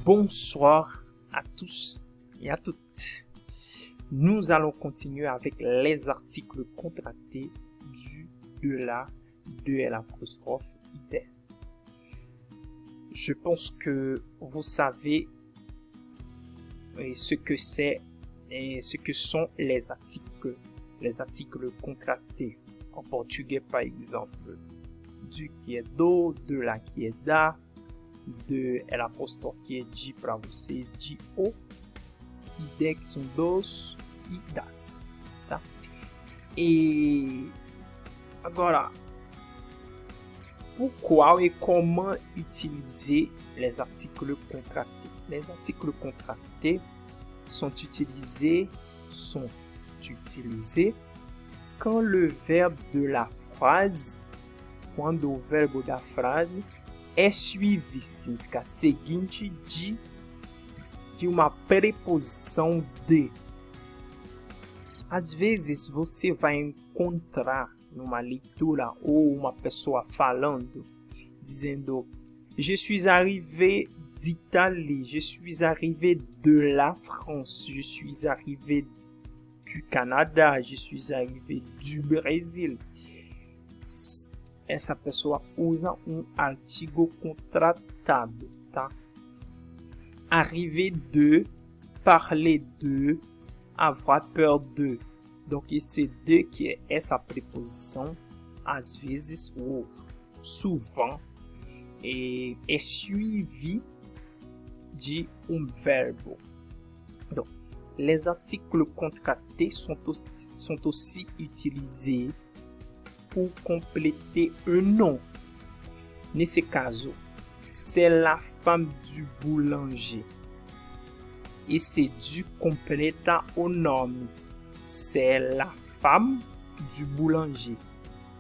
Bonsoir à tous et à toutes. Nous allons continuer avec les articles contractés du, de la, de l'apostrophe IDER. Je pense que vous savez ce que c'est et ce que sont les articles contractés. En portugais, par exemple, du qui est do, de la qui est da, de l'apostrophe qui est de para vocês, de o, IDE que são dos e das, tá? E agora, pourquoi et comment utiliser les articles contractés? Les articles contractés sont utilisés quand le verbe de la phrase, quando o verbo da frase é suivi, significa seguinte de uma preposição de. Às vezes você vai encontrar numa leitura ou uma pessoa falando, dizendo je suis arrivé d'Italie, je suis arrivé de la France, je suis arrivé du Canada, je suis arrivé du Brasil. Essa pessoa usa artigo contratado, tá? Arriver de, parler de, avoir peur de. Donc esse de que é essa preposição, às vezes ou souvent é suivi de verbo. Donc les articles contractés sont aussi utilisés pour compléter un nom. Nesse caso, c'est la femme du boulanger. Esse du completa o nome. C'est la femme du boulanger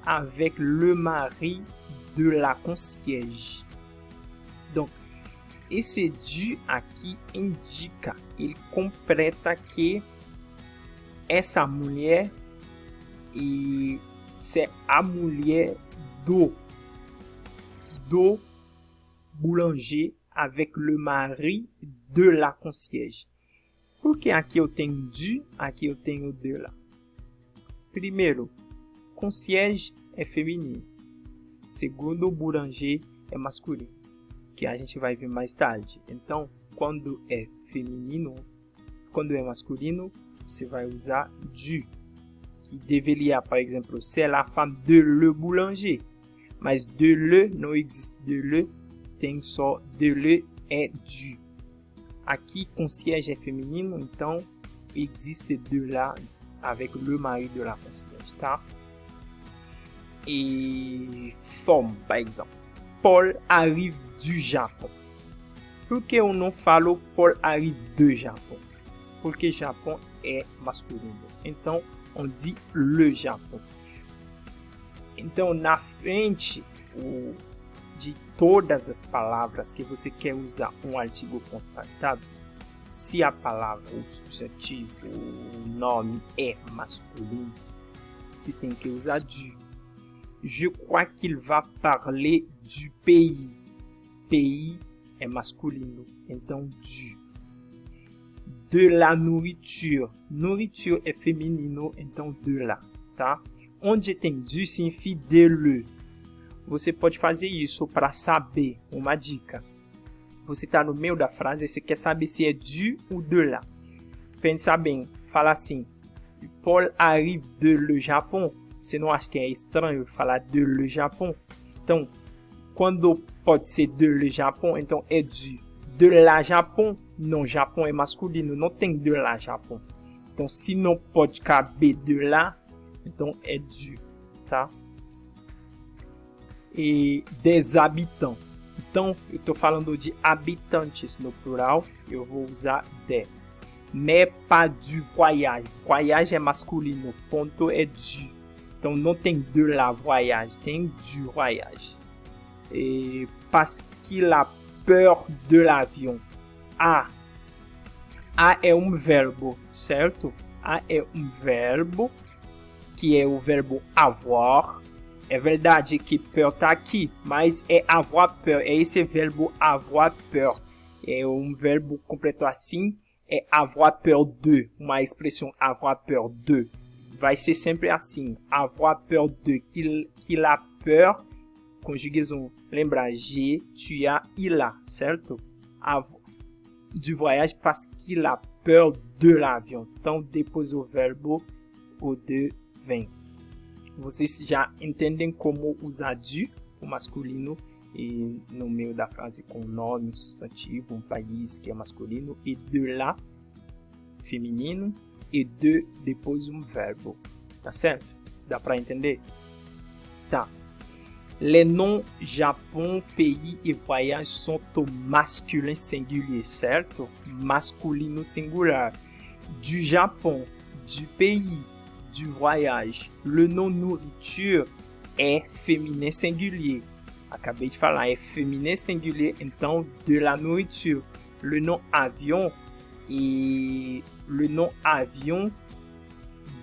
avec le mari de la concierge. Donc, esse du aqui indica, ele completa que essa mulher e c'est a mulher do boulanger avec le mari de la concierge. Porque aqui eu tenho du, aqui eu tenho de lá. Primeiro, concierge é feminino. Segundo, boulanger é masculino, que a gente vai ver mais tarde. Então, quando é feminino, quando é masculino, você vai usar du. Que deveria, por exemplo, c'est la femme de le boulanger. Mas de le não existe de le, tem só de le é du. Aqui, concierge é feminino, então existe de là avec le mari de la concierge, tá? E femme, par exemple. Paul arrive du Japon. Por que eu não falo Paul arrive do Japão? Porque Japão é masculino. Então, on dit le Japon. Então, na frente de todas as palavras que você quer usar artigo contratado, se a palavra, o substantivo, o nome é masculino, você tem que usar du. Je crois qu'il va parler du pays. Pays é masculino, então du. De la nourriture. Nourriture é feminino, então de lá, tá? Onde tem du significa de le. Você pode fazer isso para saber uma dica. Você está no meio da frase e você quer saber se é du ou de lá. Pensa bem, fala assim: Paul arrive de le Japon. Você não acha que é estranho falar de le Japon? Então, quando pode ser de le Japon, então é du. De la Japon, não, Japão é masculino, não tem de la Japon. Então, se não pode caber de lá, então é du, tá? E des habitants. Então, eu estou falando de habitantes no plural, eu vou usar de. Mais pas du voyage. Voyage é masculino, ponto é du. Então, não tem de la voyage, tem du voyage. Et parce qu'il a peur de l'avion. A é verbo, certo? A é verbo, que é o verbo avoir. É verdade que peur está aqui, mas é avoir peur. É esse verbo avoir peur. é um verbo completo assim, é avoir peur de, uma expressão avoir peur de. Vai ser sempre assim, avoir peur de, qu'il a peur, conjugaison, lembra, j'ai, tu as, il a, certo? Du voyage parce qu'il a peur de l'avion. Então, depois o verbo, o de vem. Vocês já entendem como usar du, o masculino, e no meio da frase com nome, um substantivo, um país que é masculino, e de lá, feminino, e de depois um verbo. Tá certo? Dá para entender? Tá. Les noms Japon, pays et voyage sont au masculin singulier, certo? Masculino singular. Du Japon, du pays, du voyage. Le nom nourriture é féminin singulier. Acabei de falar, é féminin singulier, então de la nourriture. Le nom avion et le nom avion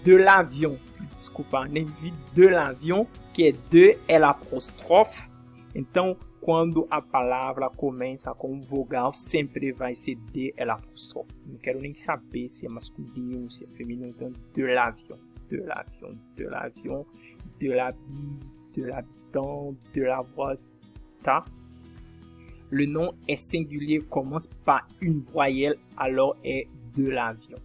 de l'avion. Desculpa, nem vi de l'avion, que é de l'apóstrofe. Então, quando a palavra começa com um vogal, sempre vai ser de l'apóstrofe. Não quero nem saber se é masculino, se é feminino. Então, de l'avion, de l'avion, de l'avion, de l'habit, de l'habitant, de la voix, tá? Le nom est singulier, commence par une voyelle, alors est de l'avion.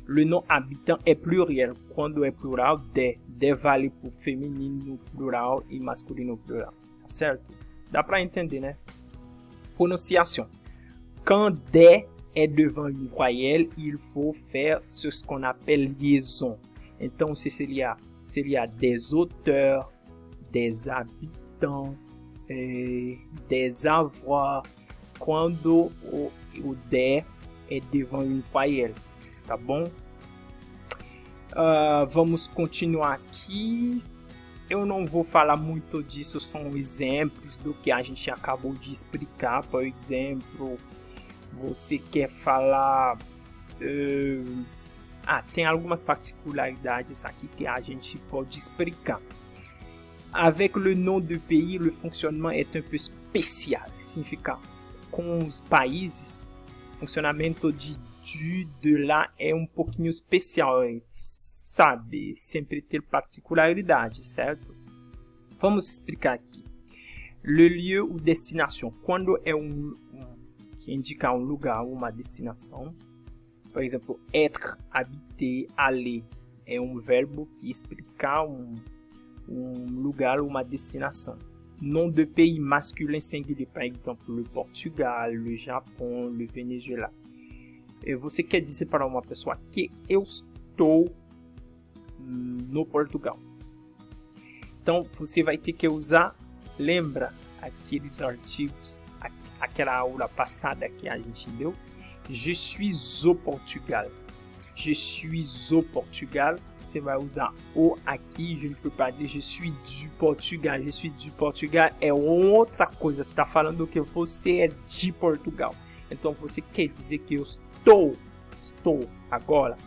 Le nom habitant é pluriel. Quando é plural, de vale para feminino plural e masculino plural. Tá certo? Dá para entender, né? Prononciation. Quand de est devant une voyelle, il faut faire ce qu'on appelle liaison. Então, seria des auteurs, des habitants, des avoirs. Quando o de é devant une voyelle. Tá bom? Vamos continuar aqui. Eu não vou falar muito disso, são exemplos do que a gente acabou de explicar. Por exemplo, você quer falar... tem algumas particularidades aqui que a gente pode explicar. Avec le nom du pays, le fonctionnement est un peu spécial. Significa, com os países, o funcionamento de lá é um pouquinho especial, sabe? Sempre ter particularidade, certo? Vamos explicar aqui. Le lieu ou destination. Quando é que indica um lugar ou uma destinação. Por exemplo, être, habiter, aller. É um verbo que explica um lugar ou uma destinação. Nom de pays masculin singulier. Par exemple, le Portugal, le Japon, le Venezuela. Você quer dizer para uma pessoa que eu estou no Portugal. Então, você vai ter que usar, lembra aqueles artigos, aquela aula passada que a gente deu? Je suis au Portugal. Je suis au Portugal. Você vai usar o aqui, je ne peux pas dire je suis du Portugal. Je suis du Portugal é outra coisa. Você está falando que você é de Portugal. Então, você quer dizer que eu estou agora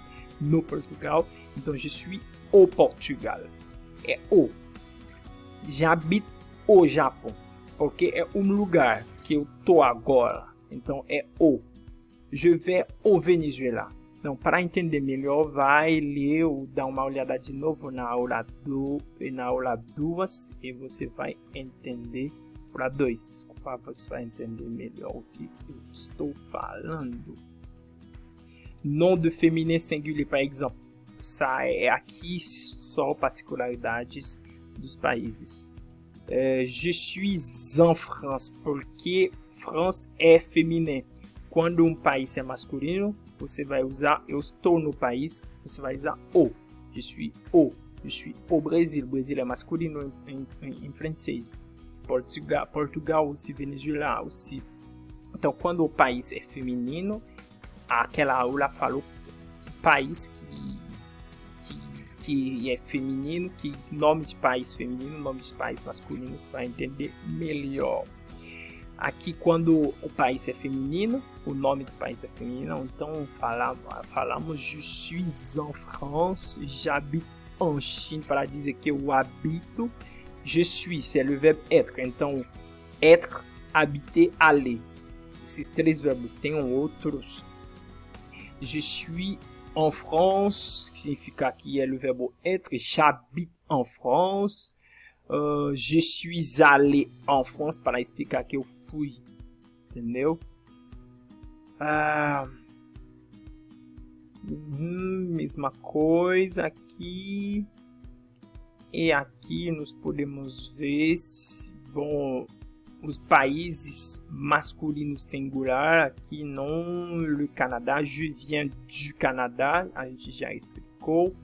no Portugal. Então, je suis au Portugal. É o. J'habite au Japão. Porque é um lugar que eu tô agora. Então, é o. Je vais au Venezuela. Então, para entender melhor, vai ler ou dar uma olhada de novo na aula 2 e você vai entender para 2. Desculpa, você vai entender melhor o que eu estou falando. Nom de féminin singulier, por exemplo. É aqui só particularidades dos países. Je suis en France, porque France é feminino. Quando um país é masculino, você vai usar eu estou no país, você vai usar o. Je suis au Brasil. Brasil é masculino em francês. Portugal, aussi Venezuela, aussi. Então, quando o país é feminino, aquela aula falou que país que é feminino, que nome de país feminino, nome de país masculino, você vai entender melhor. Aqui, quando o país é feminino, o nome do país é feminino, então falamos je suis en France, j'habite en Chine, para dizer que eu habito. Je suis, c'est le verbe être, então être, habiter, aller. esses três verbos têm outros. Je suis en France, que significa que é o verbo être. J'habite en France. Je suis allé en France, para explicar que eu fui. Entendeu? Mesma coisa aqui. E aqui nós podemos ver, bom, os países masculinos singular. Aqui não, o Canadá, je viens du Canada, a gente já explicou.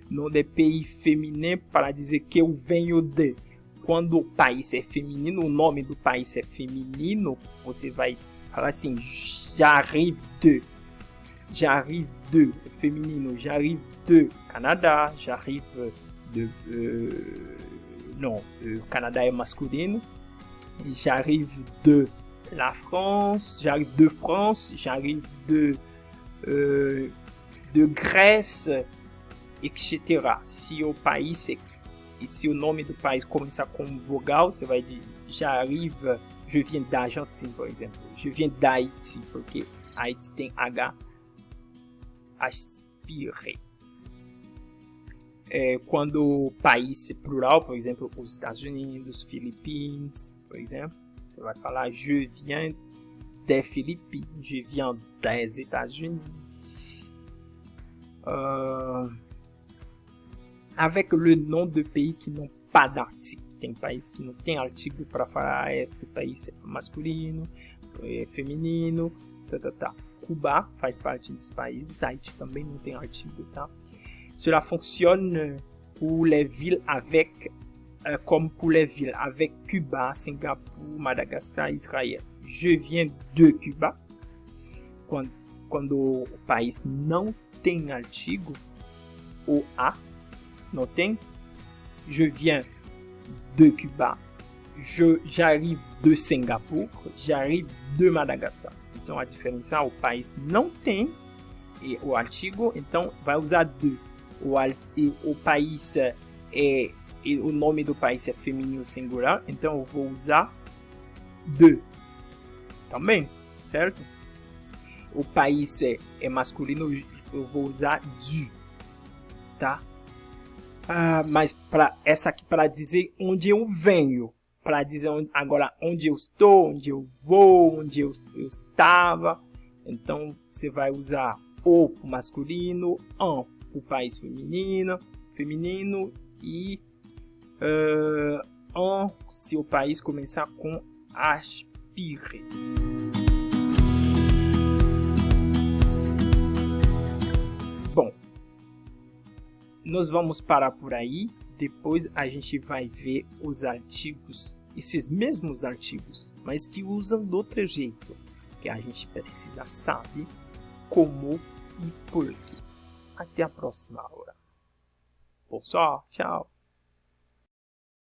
Nom de pays feminino, para dizer que eu venho de. Quando o país é feminino, o nome do país é feminino, você vai falar assim, j'arrive de. J'arrive de, feminino, j'arrive de Canada, j'arrive de... non, o Canada é masculino. J'arrive de la France, j'arrive de France, j'arrive de Grèce, etc. Se o país e se o nome do país começar com vogal, você vai dizer j'arrive, je viens d'Argentine, por exemplo. Je viens d'Haïti, porque Haïti tem H. Aspire. Quando o país é plural, por exemplo, os Estados Unidos, Filipinas, por exemplo, você vai falar je viens des Philippines, je viens des États-Unis. Avec le nom de pays qui n'ont pas d'artigo. Tem país que não tem artigo para falar esse país é masculino, é feminino, tá. Cuba faz parte desses países, Haïti também não tem artigo, tá? Cela fonctionne pour les villes avec, comme pour les villes avec Cuba, Singapour, Madagascar, Israël. Je viens de Cuba. Quando o país não tem artigo, o A não tem. Je viens de Cuba. J'arrive de Singapour. J'arrive de Madagascar. Então a diferença é o país não tem o artigo, então vai usar de. O país o nome do país é feminino singular, então eu vou usar de também, certo? O país é masculino, eu vou usar du, tá? Mas para essa aqui para dizer onde eu venho, para dizer agora onde eu estou, onde eu vou, onde eu estava, então você vai usar o masculino, en o país feminino e en se o país começar com aspire. Bom, nós vamos parar por aí. Depois a gente vai ver os artigos, esses mesmos artigos, mas que usam de outro jeito, que a gente precisa saber como e por quê. Até a próxima aula. Bonsoir, tchau.